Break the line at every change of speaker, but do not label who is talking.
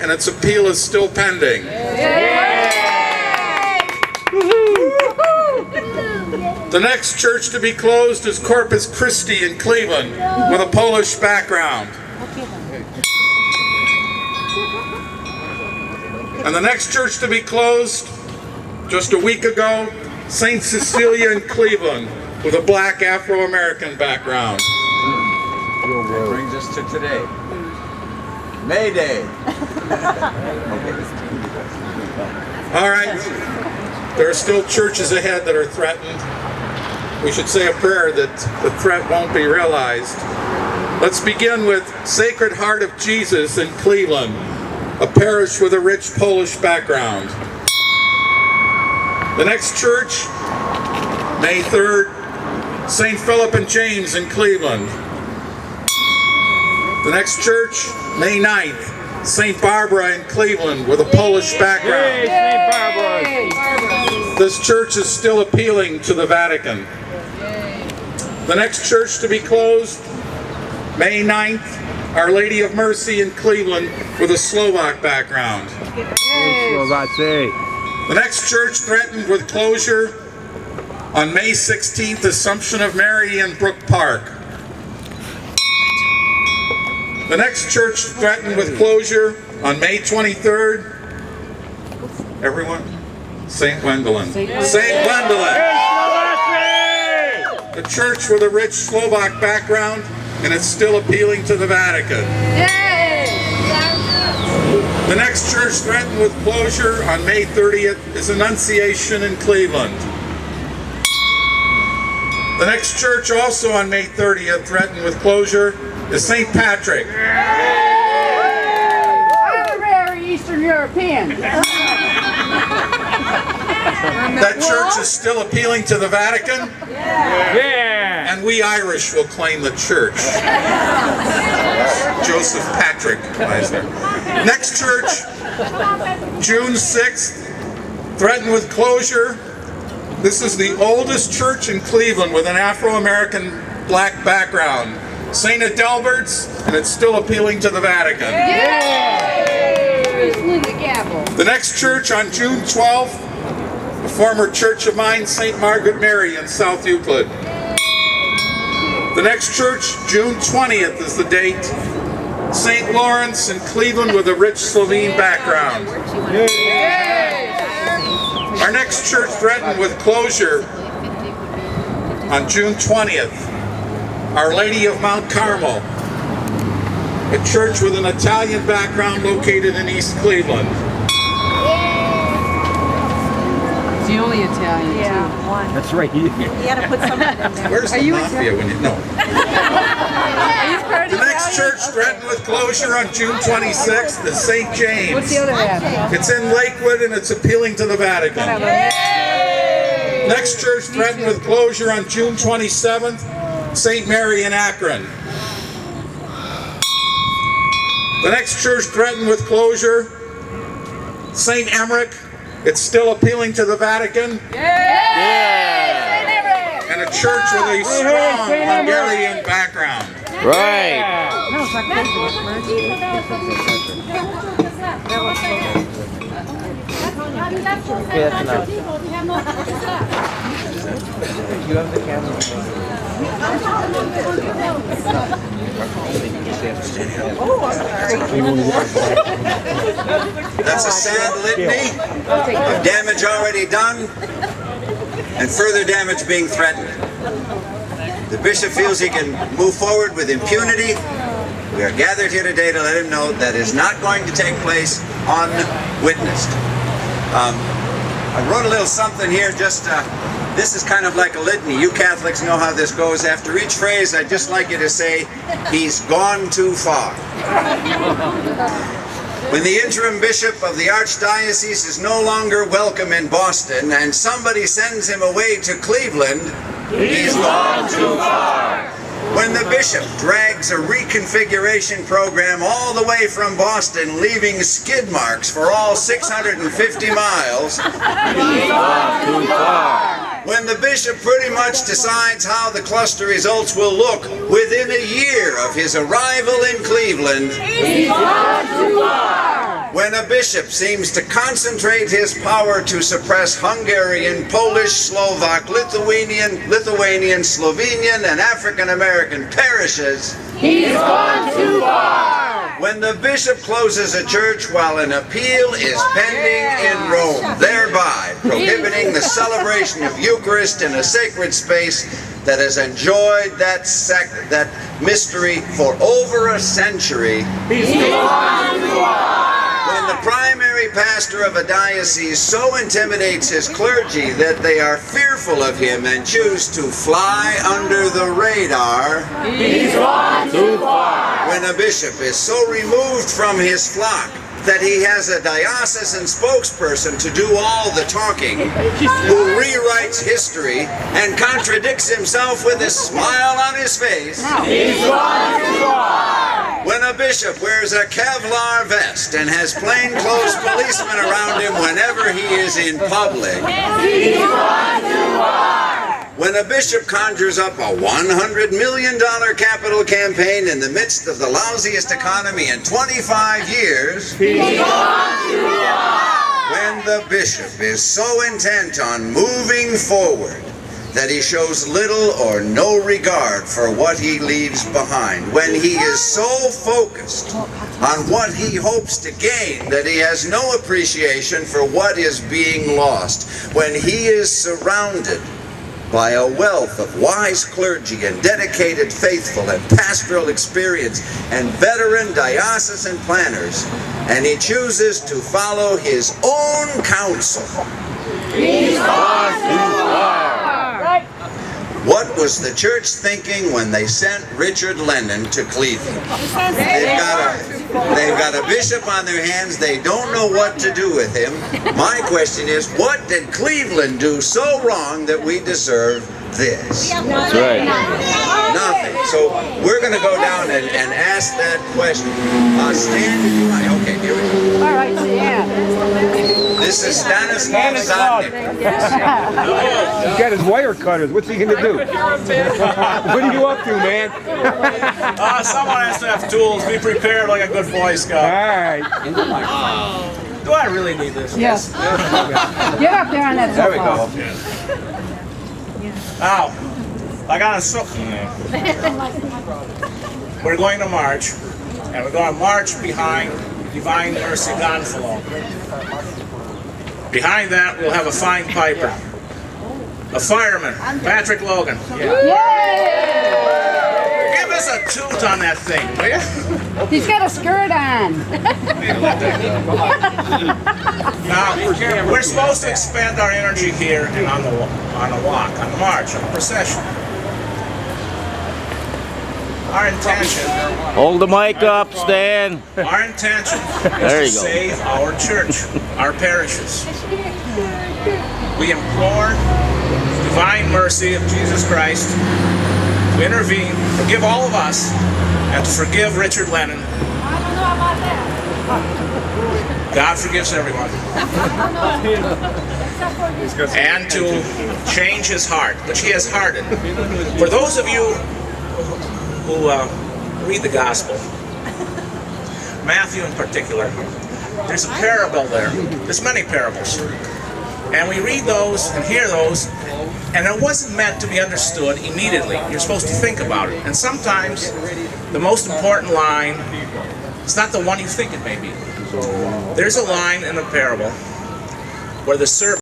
and its appeal is still pending. The next church to be closed is Corpus Christi in Cleveland with a Polish background. And the next church to be closed just a week ago, St. Cecilia in Cleveland with a black Afro-American background.
That brings us to today. MayDay.
All right, there are still churches ahead that are threatened. We should say a prayer that the threat won't be realized. Let's begin with Sacred Heart of Jesus in Cleveland, a parish with a rich Polish background. The next church, May 3rd, St. Philip and James in Cleveland. The next church, May 9th, St. Barbara in Cleveland with a Polish background.
St. Barbara.
This church is still appealing to the Vatican. The next church to be closed, May 9th, Our Lady of Mercy in Cleveland with a Slovak background. The next church threatened with closure on May 16th, Assumption of Mary in Brook Park. The next church threatened with closure on May 23rd, everyone? St. Gwendolyn. St. Gwendolyn! A church with a rich Slovak background, and it's still appealing to the Vatican. The next church threatened with closure on May 30th is Annunciation in Cleveland. The next church also on May 30th threatened with closure is St. Patrick.
Honorary Eastern European.
That church is still appealing to the Vatican.
Yeah.
And we Irish will claim the church. Joseph Patrick lies there. Next church, June 6th, threatened with closure. This is the oldest church in Cleveland with an Afro-American black background. St. Adalbert's, and it's still appealing to the Vatican. The next church on June 12th, a former church of mine, St. Margaret Mary in South Euclid. The next church, June 20th is the date. St. Lawrence in Cleveland with a rich Slovene background. Our next church threatened with closure on June 20th. Our Lady of Mount Carmel, a church with an Italian background located in East Cleveland.
It's the only Italian, too.
One.
That's right.
You gotta put something in there.
Where's the mafia when you know? The next church threatened with closure on June 26th is St. James.
What's the other half?
It's in Lakewood and it's appealing to the Vatican. Next church threatened with closure on June 27th, St. Mary in Akron. The next church threatened with closure, St. Emmerich. It's still appealing to the Vatican. And a church with a strong Hungarian background.
Right.
You have the camera.
That's a sad litany of damage already done and further damage being threatened. The bishop feels he can move forward with impunity. We are gathered here today to let him know that is not going to take place unwitnessed. I wrote a little something here, just this is kind of like a litany. You Catholics know how this goes. After each phrase, I'd just like you to say, he's gone too far. When the interim bishop of the archdiocese is no longer welcome in Boston and somebody sends him away to Cleveland, he's gone too far. When the bishop drags a reconfiguration program all the way from Boston, leaving skid marks for all 650 miles, he's gone too far. When the bishop pretty much decides how the cluster results will look within a year of his arrival in Cleveland, he's gone too far. When a bishop seems to concentrate his power to suppress Hungarian, Polish, Slovak, Lithuanian, Slovenian, and African American parishes,
He's gone too far.
when the bishop closes a church while an appeal is pending in Rome, thereby prohibiting the celebration of Eucharist in a sacred space that has enjoyed that mystery for over a century, when the primary pastor of a diocese so intimidates his clergy that they are fearful of him and choose to fly under the radar,
He's gone too far.
when a bishop is so removed from his flock that he has a diocesan spokesperson to do all the talking, who rewrites history and contradicts himself with a smile on his face,
He's gone too far.
when a bishop wears a Kevlar vest and has plainclothes policemen around him whenever he is in public,
He's gone too far.
when a bishop conjures up a $100 million capital campaign in the midst of the lousiest economy in 25 years,
He's gone too far.
when the bishop is so intent on moving forward that he shows little or no regard for what he leaves behind, when he is so focused on what he hopes to gain that he has no appreciation for what is being lost, when he is surrounded by a wealth of wise clergy and dedicated faithful and pastoral experience and veteran diocesan planners, and he chooses to follow his own counsel.
He's gone too far.
What was the church thinking when they sent Richard Lennon to Cleveland? They've got a bishop on their hands. They don't know what to do with him. My question is, what did Cleveland do so wrong that we deserve this?
That's right.
Nothing. So we're going to go down and ask that question. Stan, did you want? Okay, here we go.
All right, yeah.
This is Stanislav Zotnik.
He's got his wire cutters. What's he going to do? What are you up to, man?
Someone has to have tools. Be prepared like a good Boy
All
Scout.
right.
Do I really need this?
Yes. Get up there on that
There we go.
Now, I got a We're going to march, and we're going to march behind Divine Mercy Gonfalo. Behind that, we'll have a fine piper, a fireman, Patrick Logan. Give us a toot on that thing, will you?
He's got a skirt on.
Now, we're supposed to expend our energy here and on the walk, on the march, on the procession. Our intention,
Hold the mic up, Stan.
our intention
There
is
you
to
go.
save our church, our parishes. We implore the divine mercy of Jesus Christ to intervene, forgive all of us, and to forgive Richard Lennon. God forgives everyone. And to change his heart, which he has hardened. For those of you who read the gospel, Matthew in particular, there's a parable there. There's many parables. And we read those and hear those, and it wasn't meant to be understood immediately. You're supposed to think about it. And sometimes the most important line is not the one you think it may be. There's a line in a parable where the servant